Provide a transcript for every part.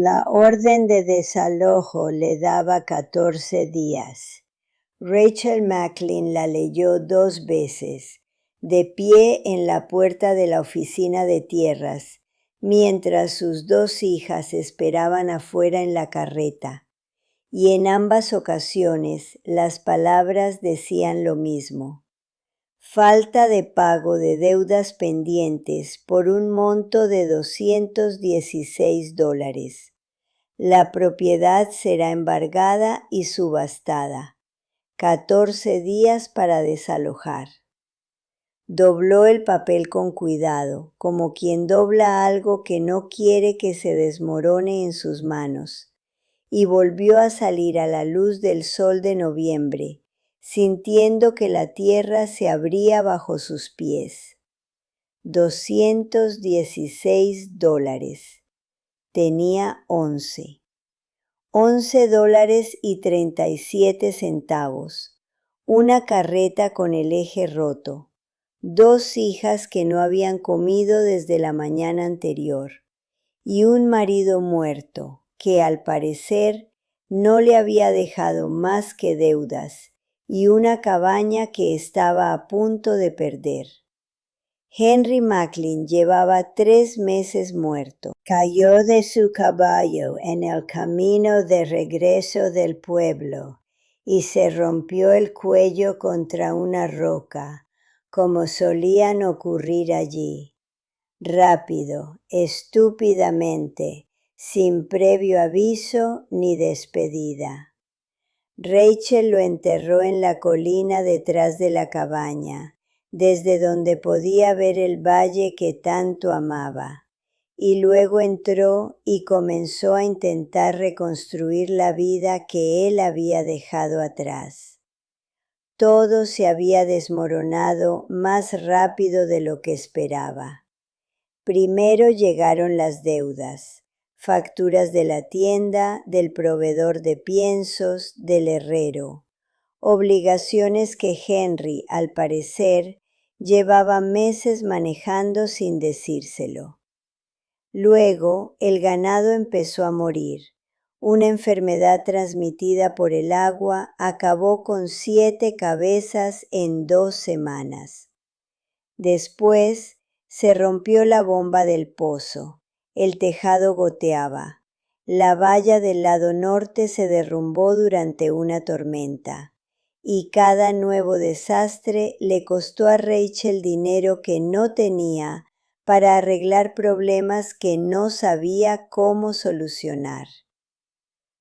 La orden de desalojo le daba 14 días. Rachel Macklin la leyó 2 veces, de pie en la puerta de la oficina de tierras, mientras sus 2 hijas esperaban afuera en la carreta, y en ambas ocasiones las palabras decían lo mismo: falta de pago de deudas pendientes por un monto de $216. La propiedad será embargada y subastada. 14 días para desalojar. Dobló el papel con cuidado, como quien dobla algo que no quiere que se desmorone en sus manos, y volvió a salir a la luz del sol de noviembre, sintiendo que la tierra se abría bajo sus pies. $216. Tenía 11. $11.37, una carreta con el eje roto, 2 hijas que no habían comido desde la mañana anterior, y un marido muerto que al parecer no le había dejado más que deudas, y una cabaña que estaba a punto de perder. Henry Macklin llevaba 3 meses muerto. Cayó de su caballo en el camino de regreso del pueblo y se rompió el cuello contra una roca, como solían ocurrir allí. Rápido, estúpidamente, sin previo aviso ni despedida. Rachel lo enterró en la colina detrás de la cabaña, desde donde podía ver el valle que tanto amaba, y luego entró y comenzó a intentar reconstruir la vida que él había dejado atrás. Todo se había desmoronado más rápido de lo que esperaba. Primero llegaron las deudas, facturas de la tienda, del proveedor de piensos, del herrero. Obligaciones que Henry, al parecer, llevaba meses manejando sin decírselo. Luego, el ganado empezó a morir. Una enfermedad transmitida por el agua acabó con 7 cabezas en 2 semanas. Después, se rompió la bomba del pozo. El tejado goteaba. La valla del lado norte se derrumbó durante una tormenta. Y cada nuevo desastre le costó a Rachel dinero que no tenía para arreglar problemas que no sabía cómo solucionar.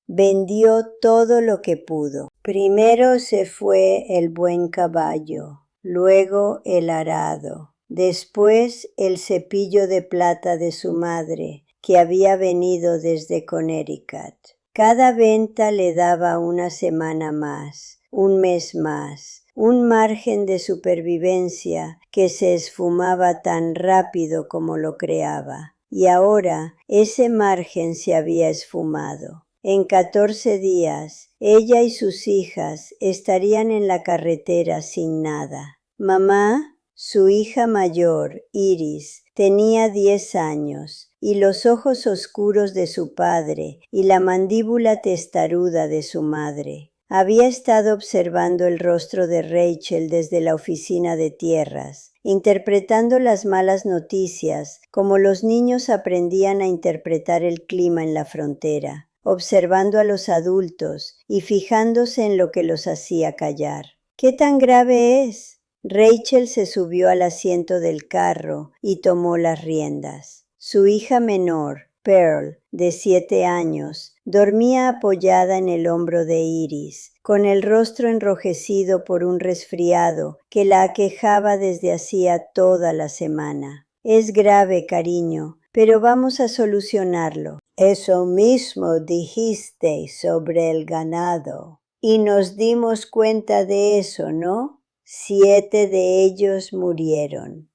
Vendió todo lo que pudo. Primero se fue el buen caballo, luego el arado, después el cepillo de plata de su madre, que había venido desde Connecticut. Cada venta le daba una semana más, un mes más, un margen de supervivencia que se esfumaba tan rápido como lo creaba. Y ahora ese margen se había esfumado. En 14 días, ella y sus hijas estarían en la carretera sin nada. Mamá, su hija mayor, Iris, tenía 10 años, y los ojos oscuros de su padre y la mandíbula testaruda de su madre. Había estado observando el rostro de Rachel desde la oficina de tierras, interpretando las malas noticias como los niños aprendían a interpretar el clima en la frontera, observando a los adultos y fijándose en lo que los hacía callar. ¿Qué tan grave es? Rachel se subió al asiento del carro y tomó las riendas. Su hija menor, Pearl, de 7 años, dormía apoyada en el hombro de Iris, con el rostro enrojecido por un resfriado que la aquejaba desde hacía toda la semana. Es grave, cariño, pero vamos a solucionarlo. Eso mismo dijiste sobre el ganado. Y nos dimos cuenta de eso, ¿no? 7 de ellos murieron.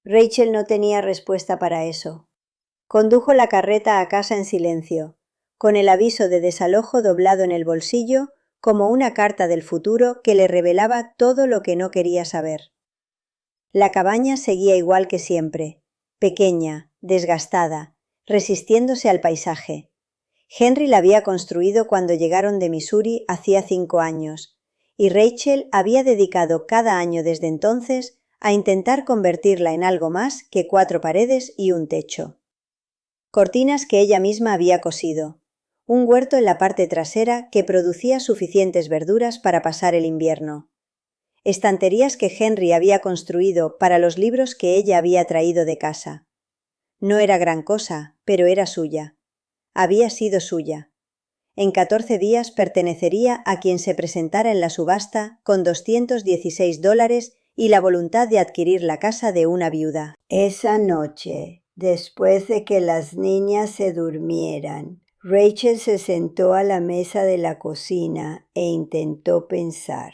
Rachel no tenía respuesta para eso. Condujo la carreta a casa en silencio, con el aviso de desalojo doblado en el bolsillo como una carta del futuro que le revelaba todo lo que no quería saber. La cabaña seguía igual que siempre, pequeña, desgastada, resistiéndose al paisaje. Henry la había construido cuando llegaron de Missouri hacía 5 años, y Rachel había dedicado cada año desde entonces a intentar convertirla en algo más que 4 paredes y un techo. Cortinas que ella misma había cosido, un huerto en la parte trasera que producía suficientes verduras para pasar el invierno, estanterías que Henry había construido para los libros que ella había traído de casa. No era gran cosa, pero era suya. Había sido suya. En 14 días pertenecería a quien se presentara en la subasta con $216 y la voluntad de adquirir la casa de una viuda. Esa noche, después de que las niñas se durmieran, Rachel se sentó a la mesa de la cocina e intentó pensar.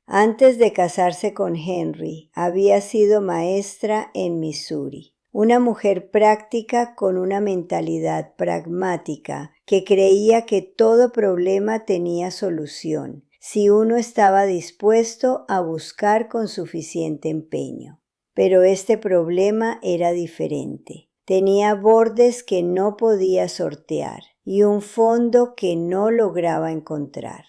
Antes de casarse con Henry, había sido maestra en Missouri. Una mujer práctica con una mentalidad pragmática que creía que todo problema tenía solución si uno estaba dispuesto a buscar con suficiente empeño. Pero este problema era diferente. Tenía bordes que no podía sortear y un fondo que no lograba encontrar.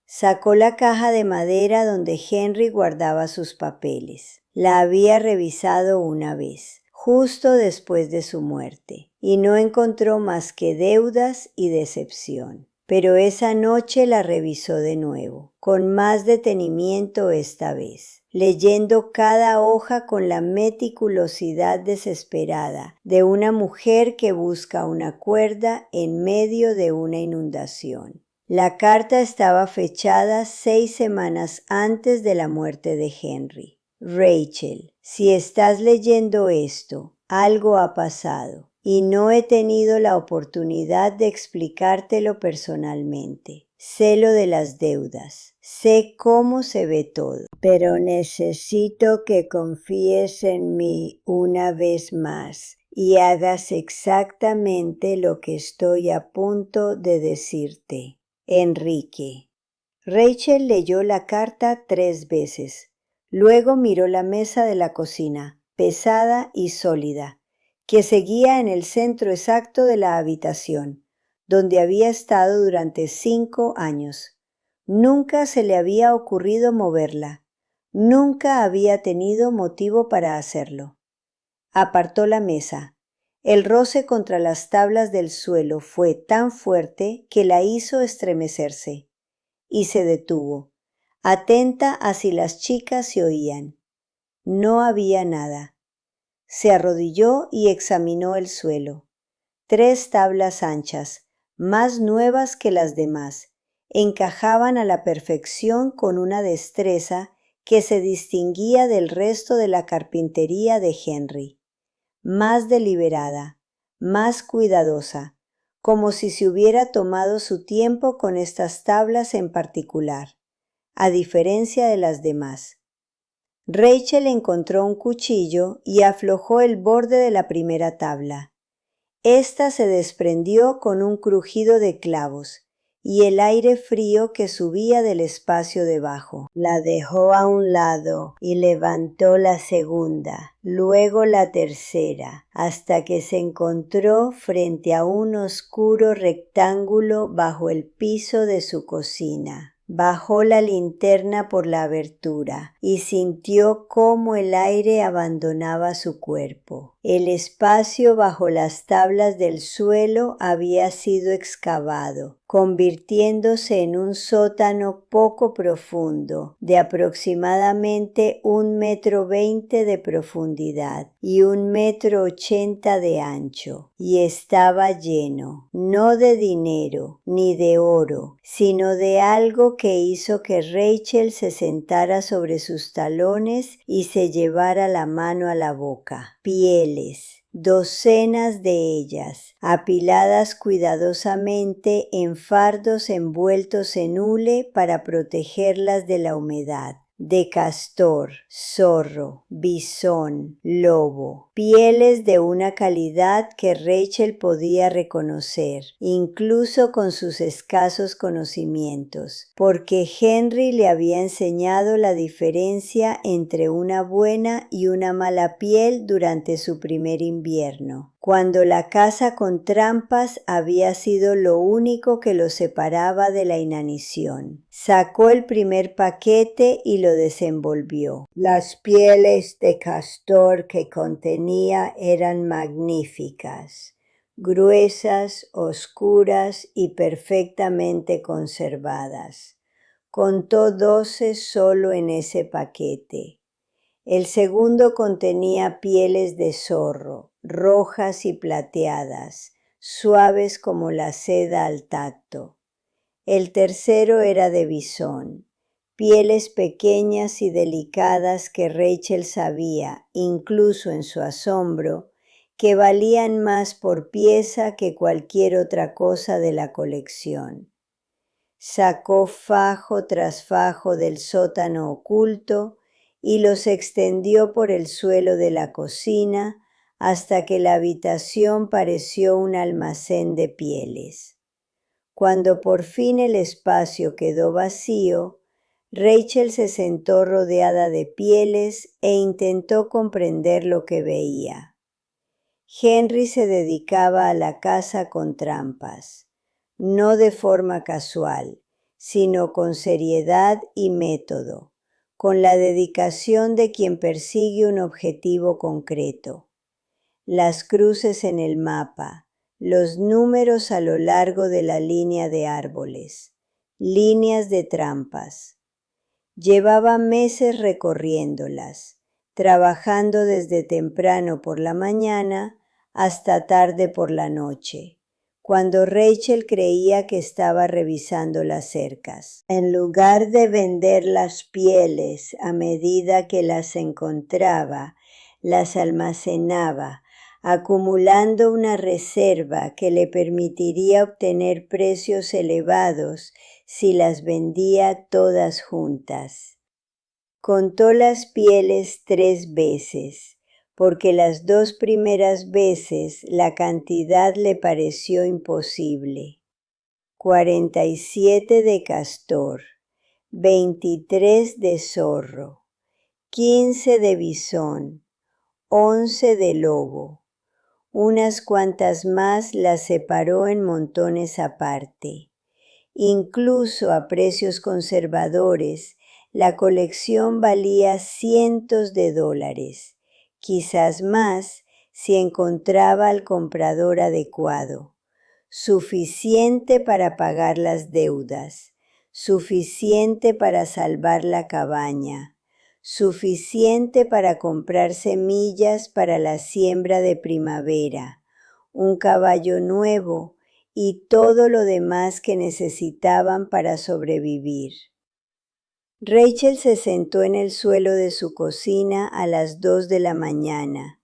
Sacó la caja de madera donde Henry guardaba sus papeles. La había revisado una vez, justo después de su muerte, y no encontró más que deudas y decepción. Pero esa noche la revisó de nuevo, con más detenimiento esta vez, leyendo cada hoja con la meticulosidad desesperada de una mujer que busca una cuerda en medio de una inundación. La carta estaba fechada 6 semanas antes de la muerte de Henry. Rachel, si estás leyendo esto, algo ha pasado y no he tenido la oportunidad de explicártelo personalmente. Sé lo de las deudas, sé cómo se ve todo, pero necesito que confíes en mí una vez más y hagas exactamente lo que estoy a punto de decirte. Enrique. Rachel leyó la carta 3 veces. Luego miró la mesa de la cocina, pesada y sólida, que seguía en el centro exacto de la habitación, donde había estado durante 5 años. Nunca se le había ocurrido moverla. Nunca había tenido motivo para hacerlo. Apartó la mesa. El roce contra las tablas del suelo fue tan fuerte que la hizo estremecerse, y se detuvo, atenta a si las chicas se oían. No había nada. Se arrodilló y examinó el suelo. 3 tablas anchas, más nuevas que las demás, encajaban a la perfección con una destreza que se distinguía del resto de la carpintería de Henry. Más deliberada, más cuidadosa, como si se hubiera tomado su tiempo con estas tablas en particular, a diferencia de las demás. Rachel encontró un cuchillo y aflojó el borde de la primera tabla. Esta se desprendió con un crujido de clavos y el aire frío que subía del espacio debajo. La dejó a un lado y levantó la segunda, luego la tercera, hasta que se encontró frente a un oscuro rectángulo bajo el piso de su cocina. Bajó la linterna por la abertura y sintió cómo el aire abandonaba su cuerpo. El espacio bajo las tablas del suelo había sido excavado, convirtiéndose en un sótano poco profundo, de aproximadamente 1,20 m de profundidad y 1,80 m de ancho, y estaba lleno, no de dinero ni de oro, sino de algo que hizo que Rachel se sentara sobre sus talones y se llevara la mano a la boca. Pieles, docenas de ellas, apiladas cuidadosamente en fardos envueltos en hule para protegerlas de la humedad. De castor, zorro, bisón, lobo, pieles de una calidad que Rachel podía reconocer, incluso con sus escasos conocimientos, porque Henry le había enseñado la diferencia entre una buena y una mala piel durante su primer invierno, cuando la casa con trampas había sido lo único que lo separaba de la inanición. Sacó el primer paquete y lo desenvolvió. Las pieles de castor que contenía eran magníficas, gruesas, oscuras y perfectamente conservadas. Contó 12 solo en ese paquete. El segundo contenía pieles de zorro, rojas y plateadas, suaves como la seda al tacto. El tercero era de bisón, pieles pequeñas y delicadas que Rachel sabía, incluso en su asombro, que valían más por pieza que cualquier otra cosa de la colección. Sacó fajo tras fajo del sótano oculto y los extendió por el suelo de la cocina hasta que la habitación pareció un almacén de pieles. Cuando por fin el espacio quedó vacío, Rachel se sentó rodeada de pieles e intentó comprender lo que veía. Henry se dedicaba a la caza con trampas, no de forma casual, sino con seriedad y método, con la dedicación de quien persigue un objetivo concreto. Las cruces en el mapa, los números a lo largo de la línea de árboles, líneas de trampas. Llevaba meses recorriéndolas, trabajando desde temprano por la mañana hasta tarde por la noche, cuando Rachel creía que estaba revisando las cercas. En lugar de vender las pieles a medida que las encontraba, las almacenaba, acumulando una reserva que le permitiría obtener precios elevados si las vendía todas juntas. Contó las pieles 3 veces, porque las 2 primeras veces la cantidad le pareció imposible. 47 de castor, 23 de zorro, 15 de bisón, 11 de lobo. Unas cuantas más las separó en montones aparte. Incluso a precios conservadores, la colección valía cientos de dólares, quizás más si encontraba al comprador adecuado, suficiente para pagar las deudas, suficiente para salvar la cabaña, suficiente para comprar semillas para la siembra de primavera, un caballo nuevo y todo lo demás que necesitaban para sobrevivir. Rachel se sentó en el suelo de su cocina a las 2 de la mañana,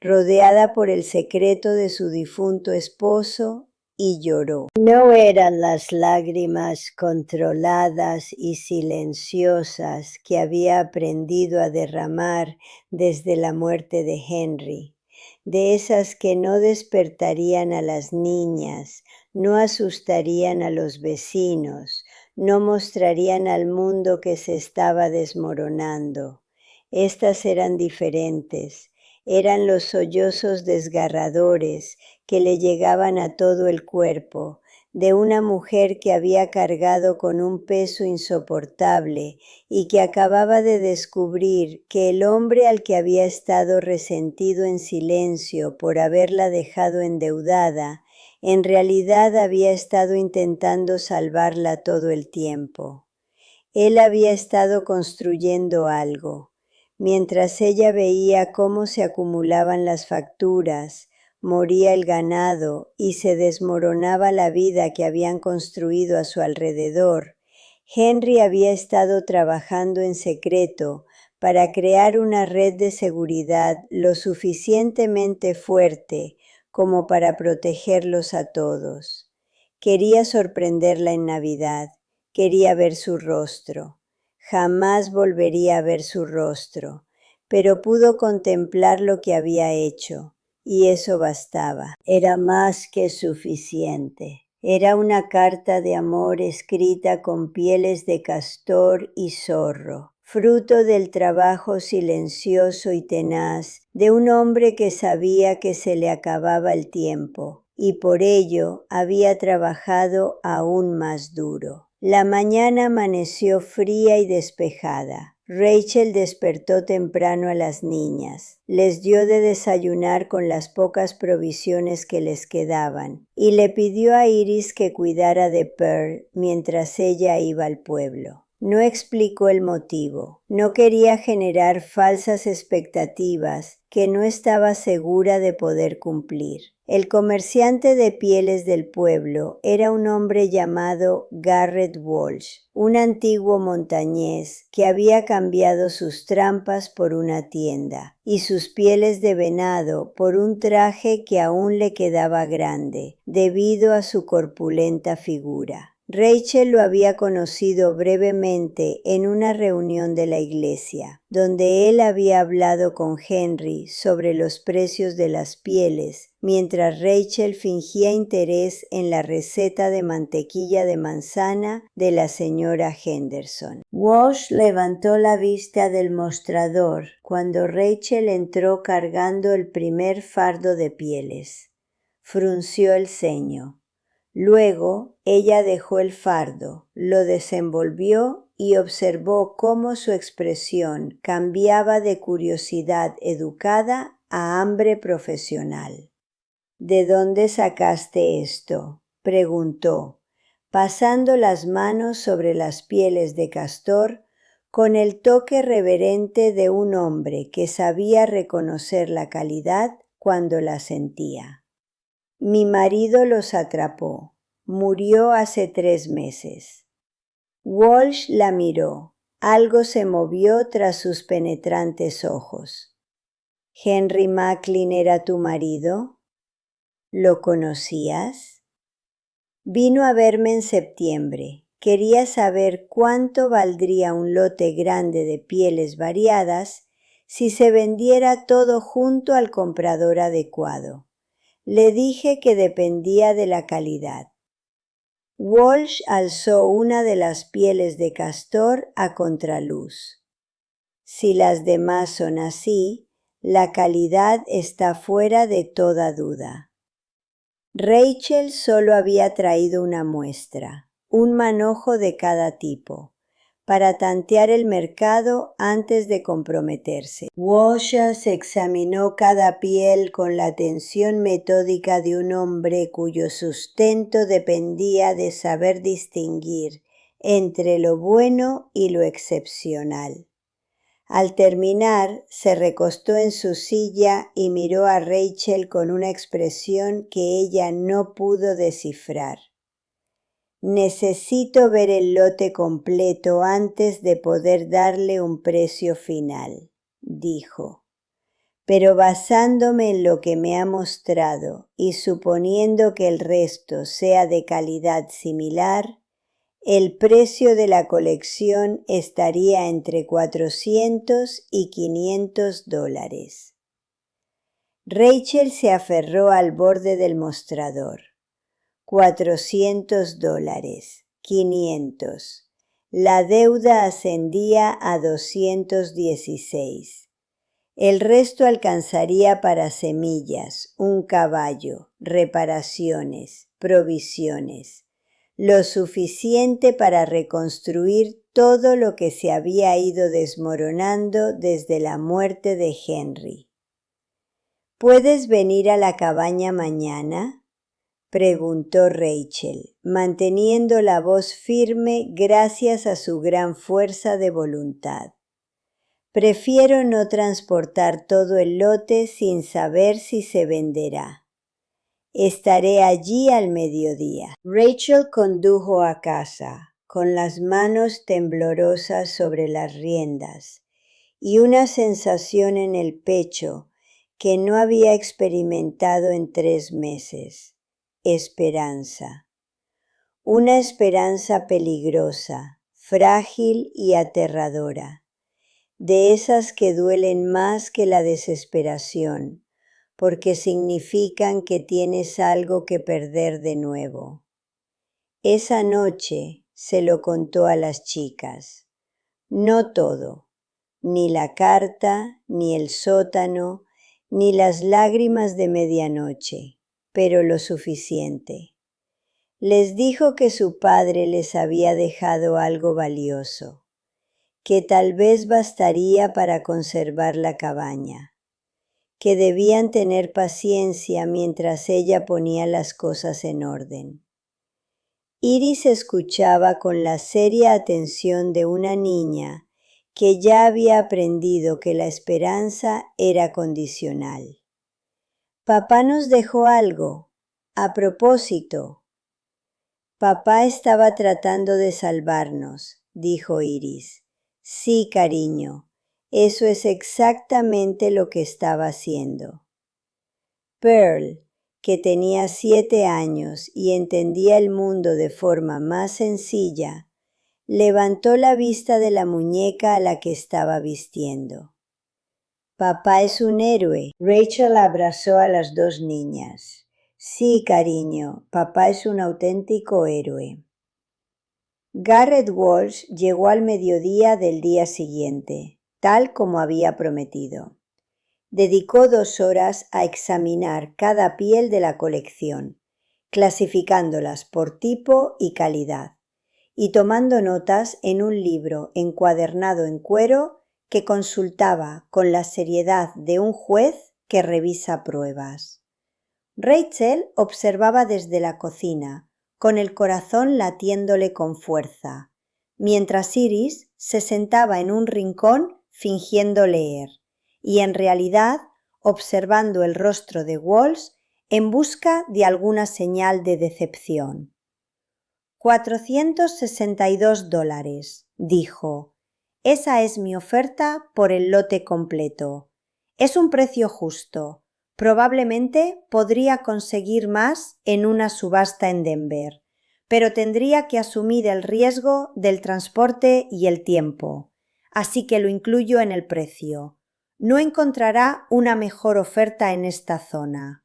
rodeada por el secreto de su difunto esposo, y lloró. No eran las lágrimas controladas y silenciosas que había aprendido a derramar desde la muerte de Henry, de esas que no despertarían a las niñas, no asustarían a los vecinos, no mostrarían al mundo que se estaba desmoronando. Estas eran diferentes, eran los sollozos desgarradores que le llegaban a todo el cuerpo, de una mujer que había cargado con un peso insoportable y que acababa de descubrir que el hombre al que había estado resentido en silencio por haberla dejado endeudada, en realidad había estado intentando salvarla todo el tiempo. Él había estado construyendo algo. Mientras ella veía cómo se acumulaban las facturas, moría el ganado y se desmoronaba la vida que habían construido a su alrededor, Henry había estado trabajando en secreto para crear una red de seguridad lo suficientemente fuerte como para protegerlos a todos. Quería sorprenderla en Navidad, quería ver su rostro. Jamás volvería a ver su rostro, pero pudo contemplar lo que había hecho, y eso bastaba. Era más que suficiente. Era una carta de amor escrita con pieles de castor y zorro, fruto del trabajo silencioso y tenaz de un hombre que sabía que se le acababa el tiempo y por ello había trabajado aún más duro. La mañana amaneció fría y despejada. Rachel despertó temprano a las niñas, les dio de desayunar con las pocas provisiones que les quedaban y le pidió a Iris que cuidara de Pearl mientras ella iba al pueblo. No explicó el motivo. No quería generar falsas expectativas que no estaba segura de poder cumplir. El comerciante de pieles del pueblo era un hombre llamado Garrett Walsh, un antiguo montañés que había cambiado sus trampas por una tienda y sus pieles de venado por un traje que aún le quedaba grande, debido a su corpulenta figura. Rachel lo había conocido brevemente en una reunión de la iglesia, donde él había hablado con Henry sobre los precios de las pieles, mientras Rachel fingía interés en la receta de mantequilla de manzana de la señora Henderson. Walsh levantó la vista del mostrador cuando Rachel entró cargando el primer fardo de pieles. Frunció el ceño. Luego ella dejó el fardo, lo desenvolvió y observó cómo su expresión cambiaba de curiosidad educada a hambre profesional. ¿De dónde sacaste esto?, preguntó, pasando las manos sobre las pieles de castor con el toque reverente de un hombre que sabía reconocer la calidad cuando la sentía. Mi marido los atrapó. Murió hace 3 meses. Walsh la miró. Algo se movió tras sus penetrantes ojos. ¿Henry Macklin era tu marido? ¿Lo conocías? Vino a verme en septiembre. Quería saber cuánto valdría un lote grande de pieles variadas si se vendiera todo junto al comprador adecuado. Le dije que dependía de la calidad. Walsh alzó una de las pieles de castor a contraluz. Si las demás son así, la calidad está fuera de toda duda. Rachel solo había traído una muestra, un manojo de cada tipo, para tantear el mercado antes de comprometerse. Walsh examinó cada piel con la atención metódica de un hombre cuyo sustento dependía de saber distinguir entre lo bueno y lo excepcional. Al terminar, se recostó en su silla y miró a Rachel con una expresión que ella no pudo descifrar. Necesito ver el lote completo antes de poder darle un precio final, dijo. Pero basándome en lo que me ha mostrado y suponiendo que el resto sea de calidad similar, el precio de la colección estaría entre $400 y $500. Rachel se aferró al borde del mostrador. $400, 500. La deuda ascendía a 216. El resto alcanzaría para semillas, un caballo, reparaciones, provisiones, lo suficiente para reconstruir todo lo que se había ido desmoronando desde la muerte de Henry. ¿Puedes venir a la cabaña mañana?, preguntó Rachel, manteniendo la voz firme gracias a su gran fuerza de voluntad. Prefiero no transportar todo el lote sin saber si se venderá. Estaré allí al mediodía. Rachel condujo a casa, con las manos temblorosas sobre las riendas y una sensación en el pecho que no había experimentado en 3 meses. Esperanza. Una esperanza peligrosa, frágil y aterradora, de esas que duelen más que la desesperación, porque significan que tienes algo que perder de nuevo. Esa noche se lo contó a las chicas. No todo, ni la carta, ni el sótano, ni las lágrimas de medianoche, pero lo suficiente. Les dijo que su padre les había dejado algo valioso, que tal vez bastaría para conservar la cabaña, que debían tener paciencia mientras ella ponía las cosas en orden. Iris escuchaba con la seria atención de una niña que ya había aprendido que la esperanza era condicional. Papá nos dejó algo. A propósito. Papá estaba tratando de salvarnos, dijo Iris. Sí, cariño, eso es exactamente lo que estaba haciendo. Pearl, que tenía 7 años y entendía el mundo de forma más sencilla, levantó la vista de la muñeca a la que estaba vistiendo. Papá es un héroe. Rachel abrazó a las dos niñas. Sí, cariño, papá es un auténtico héroe. Garrett Walsh llegó al mediodía del día siguiente, tal como había prometido. Dedicó 2 horas a examinar cada piel de la colección, clasificándolas por tipo y calidad, y tomando notas en un libro encuadernado en cuero que consultaba con la seriedad de un juez que revisa pruebas. Rachel observaba desde la cocina, con el corazón latiéndole con fuerza, mientras Iris se sentaba en un rincón fingiendo leer, y en realidad observando el rostro de Walsh en busca de alguna señal de decepción. $462, dijo. Esa es mi oferta por el lote completo. Es un precio justo. Probablemente podría conseguir más en una subasta en Denver, pero tendría que asumir el riesgo del transporte y el tiempo, así que lo incluyo en el precio. No encontrará una mejor oferta en esta zona.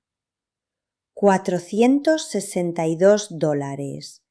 $462.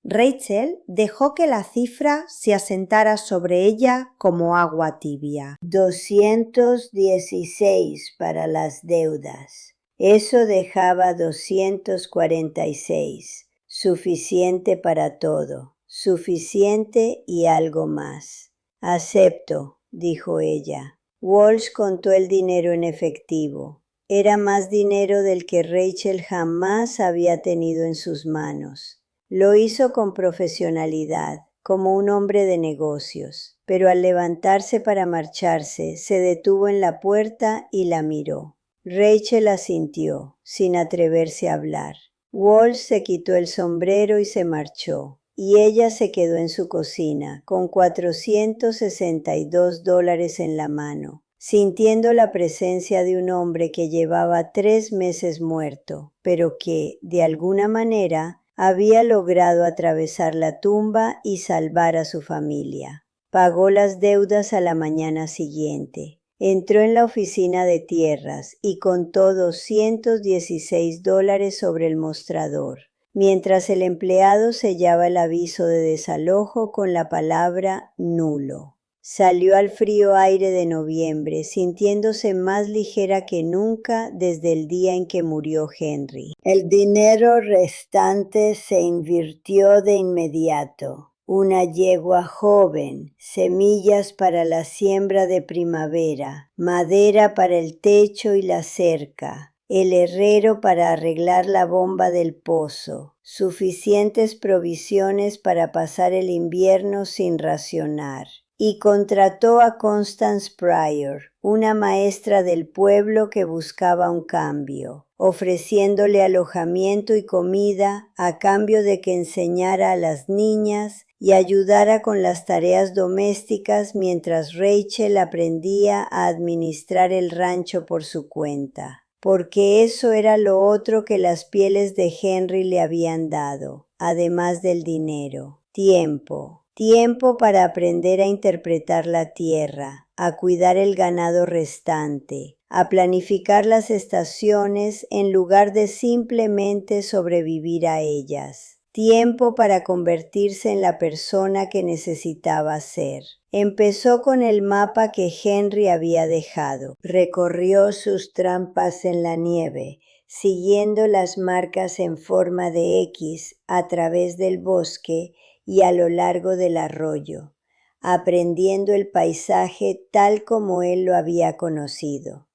Rachel dejó que la cifra se asentara sobre ella como agua tibia. 216 para las deudas. Eso dejaba 246. Suficiente para todo. Suficiente y algo más. Acepto, dijo ella. Walsh contó el dinero en efectivo. Era más dinero del que Rachel jamás había tenido en sus manos. Lo hizo con profesionalidad, como un hombre de negocios, pero al levantarse para marcharse, se detuvo en la puerta y la miró. Rachel asintió, sin atreverse a hablar. Walsh se quitó el sombrero y se marchó, y ella se quedó en su cocina, con $462 en la mano, sintiendo la presencia de un hombre que llevaba 3 meses muerto, pero que, de alguna manera, había logrado atravesar la tumba y salvar a su familia. Pagó las deudas a la mañana siguiente. Entró en la oficina de tierras y contó $216 sobre el mostrador, mientras el empleado sellaba el aviso de desalojo con la palabra nulo. Salió al frío aire de noviembre, sintiéndose más ligera que nunca desde el día en que murió Henry. El dinero restante se invirtió de inmediato. Una yegua joven, semillas para la siembra de primavera, madera para el techo y la cerca, el herrero para arreglar la bomba del pozo, suficientes provisiones para pasar el invierno sin racionar. Y contrató a Constance Pryor, una maestra del pueblo que buscaba un cambio, ofreciéndole alojamiento y comida a cambio de que enseñara a las niñas y ayudara con las tareas domésticas mientras Rachel aprendía a administrar el rancho por su cuenta, porque eso era lo otro que las pieles de Henry le habían dado, además del dinero: tiempo. Tiempo para aprender a interpretar la tierra, a cuidar el ganado restante, a planificar las estaciones en lugar de simplemente sobrevivir a ellas. tiempo para convertirse en la persona que necesitaba ser. Empezó con el mapa que Henry había dejado. Recorrió sus trampas en la nieve, siguiendo las marcas en forma de X a través del bosque y a lo largo del arroyo, aprendiendo el paisaje tal como él lo había conocido,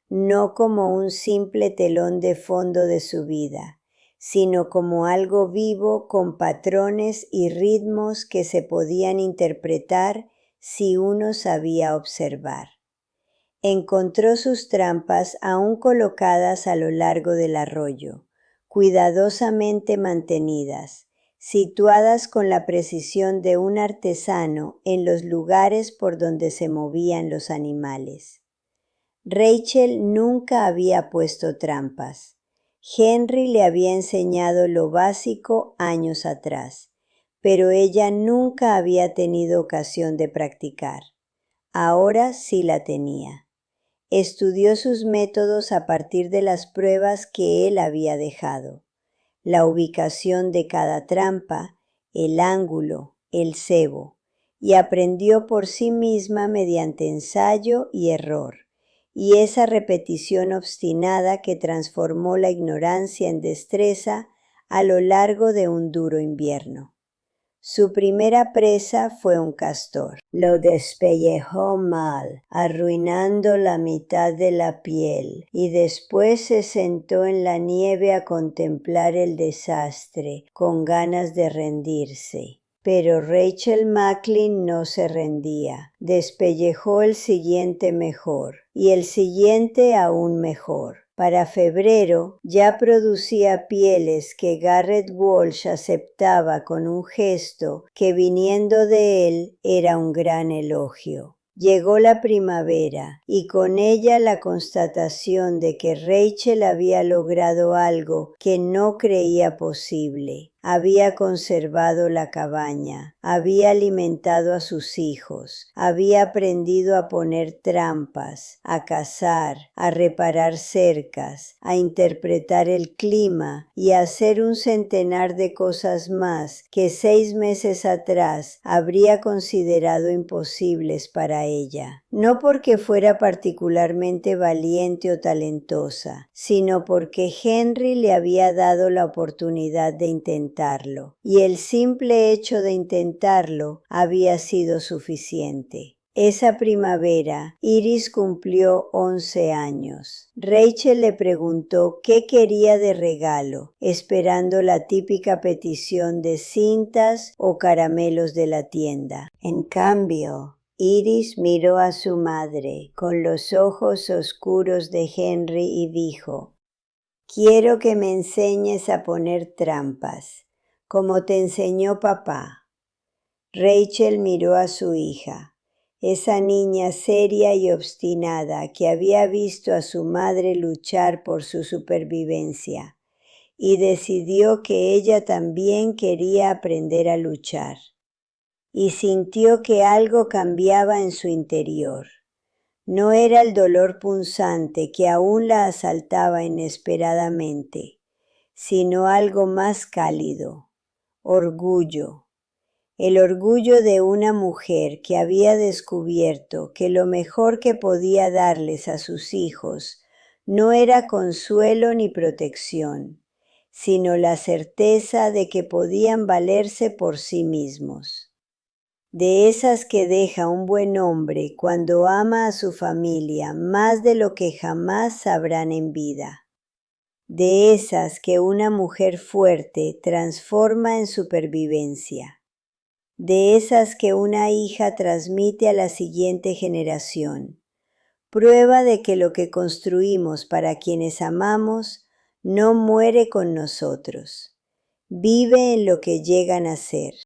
no como un simple telón de fondo de su vida, sino como algo vivo con patrones y ritmos que se podían interpretar si uno sabía observar. Encontró sus trampas aún colocadas a lo largo del arroyo, cuidadosamente mantenidas, situadas con la precisión de un artesano en los lugares por donde se movían los animales. Rachel nunca había puesto trampas. Henry le había enseñado lo básico años atrás, pero ella nunca había tenido ocasión de practicar. Ahora sí la tenía. Estudió sus métodos a partir de las pruebas que él había dejado, la ubicación de cada trampa, el ángulo, el cebo, y aprendió por sí misma mediante ensayo y error, y esa repetición obstinada que transformó la ignorancia en destreza a lo largo de un duro invierno. Su primera presa fue un castor. Lo despellejó mal, arruinando la mitad de la piel, y después se sentó en la nieve a contemplar el desastre, con ganas de rendirse. Pero Rachel Macklin no se rendía. Despellejó el siguiente mejor, y el siguiente aún mejor. Para febrero ya producía pieles que Garrett Walsh aceptaba con un gesto que viniendo de él era un gran elogio. Llegó la primavera y con ella la constatación de que Rachel había logrado algo que no creía posible. Había conservado la cabaña, había alimentado a sus hijos, había aprendido a poner trampas, a cazar, a reparar cercas, a interpretar el clima y a hacer un centenar de cosas más que 6 meses atrás habría considerado imposibles para ella. No porque fuera particularmente valiente o talentosa, sino porque Henry le había dado la oportunidad de intentarlo, y el simple hecho de intentarlo había sido suficiente. Esa primavera, Iris cumplió 11 años. Rachel le preguntó qué quería de regalo, esperando la típica petición de cintas o caramelos de la tienda. En cambio, Iris miró a su madre con los ojos oscuros de Henry y dijo: «Quiero que me enseñes a poner trampas, como te enseñó papá». Rachel miró a su hija, esa niña seria y obstinada que había visto a su madre luchar por su supervivencia, y decidió que ella también quería aprender a luchar, y sintió que algo cambiaba en su interior. No era el dolor punzante que aún la asaltaba inesperadamente, sino algo más cálido: orgullo. El orgullo de una mujer que había descubierto que lo mejor que podía darles a sus hijos no era consuelo ni protección, sino la certeza de que podían valerse por sí mismos. De esas que deja un buen hombre cuando ama a su familia más de lo que jamás sabrán en vida. De esas que una mujer fuerte transforma en supervivencia. De esas que una hija transmite a la siguiente generación. Prueba de que lo que construimos para quienes amamos no muere con nosotros. Vive en lo que llegan a ser.